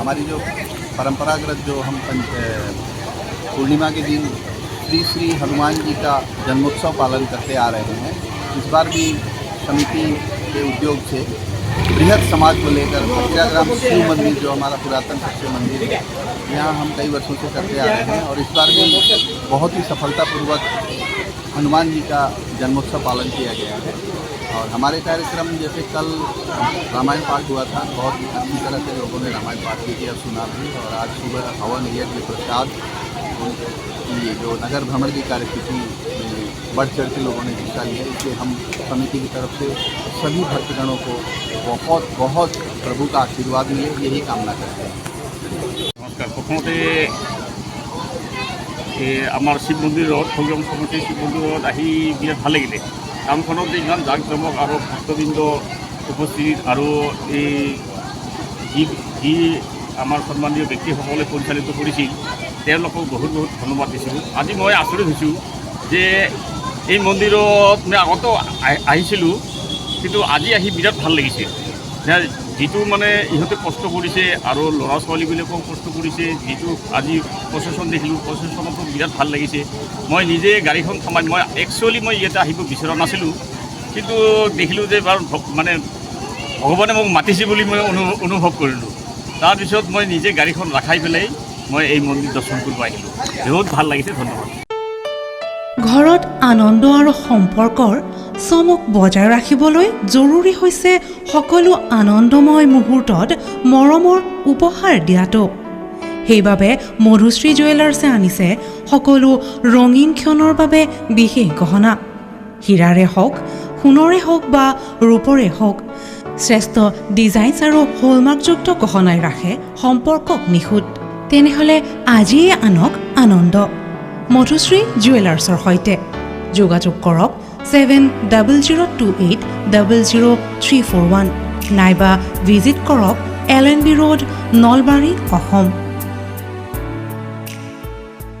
हमारी जो परंपरागत जो हम पूर्णिमा के दिन श्री श्री हनुमान जी का जन्मोत्सव पालन करते आ रहे हैं। इस बार भी समिति के उद्योग से बृहद समाज को लेकर फकीराग्राम शिव मंदिर जो हमारा पुरातन सबसे मंदिर है, यहाँ हम कई वर्षों से करते आ रहे हैं और इस बार भी बहुत ही सफलतापूर्वक हनुमान जी का जन्मोत्सव पालन किया गया है। और हमारे कार्यक्रम जैसे कल रामायण पाठ हुआ था, बहुत अच्छी तरह से लोगों ने रामायण पाठ भी किया, सुना भी। और आज सुबह हवन यज्ञ प्रसाद की जो नगर भ्रमण की कार्यसूची बढ़ चढ़ के लोगों ने हिस्सा लिया। इसलिए हम समिति की तरफ से सभी भक्तगणों को बहुत बहुत प्रभु का आशीर्वाद मिले, यही कामना करते हैं। नमस्कार। प्रथमते आमार शिव मंदिर हरिओम समिति शिव मंदिर बिराट ভাল লাগিলে। কামখনত যে ইমান জাক জমক আৰু ভক্তবৃন্দ উপস্থিত আৰু যি আমাৰ সন্মানীয় ব্যক্তিসকলে পৰিচালিত কৰিছিল তেওঁলোকক বহুত বহুত ধন্যবাদ দিছোঁ। আজি মই আচৰিত হৈছোঁ যে এই মন্দিৰত মই আগতো আহিছিলোঁ, কিন্তু আজি আহি বিৰাট ভাল লাগিছিল। যিটো মানে ইহঁতে কষ্ট কৰিছে আৰু ল'ৰা ছোৱালীবিলাকেও কষ্ট কৰিছে, যিটো আজি প্ৰচেছন দেখিলোঁ, প্ৰচেছনতো বিৰাট ভাল লাগিছে। মই নিজে গাড়ীখন থামাই মই একচুৱেলি মই ইয়াতে আহিব বিচৰা নাছিলোঁ, কিন্তু দেখিলোঁ যে বাৰু মানে ভগৱানে মোক মাতিছে বুলি মই অনুভৱ কৰিলোঁ। তাৰপিছত মই নিজে গাড়ীখন ৰাখাই পেলাই মই এই মন্দিৰ দৰ্শন কৰিব আহিলোঁ। বহুত ভাল লাগিছে। ধন্যবাদ। ঘৰত আনন্দ আৰু সম্পৰ্কৰ চমক বজাই ৰাখিবলৈ জৰুৰী হৈছে সকলো আনন্দময় মুহূৰ্তত মৰমৰ উপহাৰ দিয়াটো। সেইবাবে মধুশ্ৰী জুৱেলাৰ্ছে আনিছে সকলো ৰঙীন ক্ষণৰ বাবে বিশেষ গহনা। হীৰাৰে হওক, সোণৰে হওক বা ৰূপৰে হওক, শ্ৰেষ্ঠ ডিজাইনছ আৰু হলমাৰ্কযুক্ত গহনাই ৰাখে সম্পৰ্কক নিখুঁত। তেনেহ'লে আজিয়ে আনক আনন্দ মধুশ্ৰী জুৱেলাৰ্ছৰ সৈতে। যোগাযোগ কৰক 7002800341 নাইবা ভিজিট কৰক LNB ৰোড, নলবাৰী, অসম।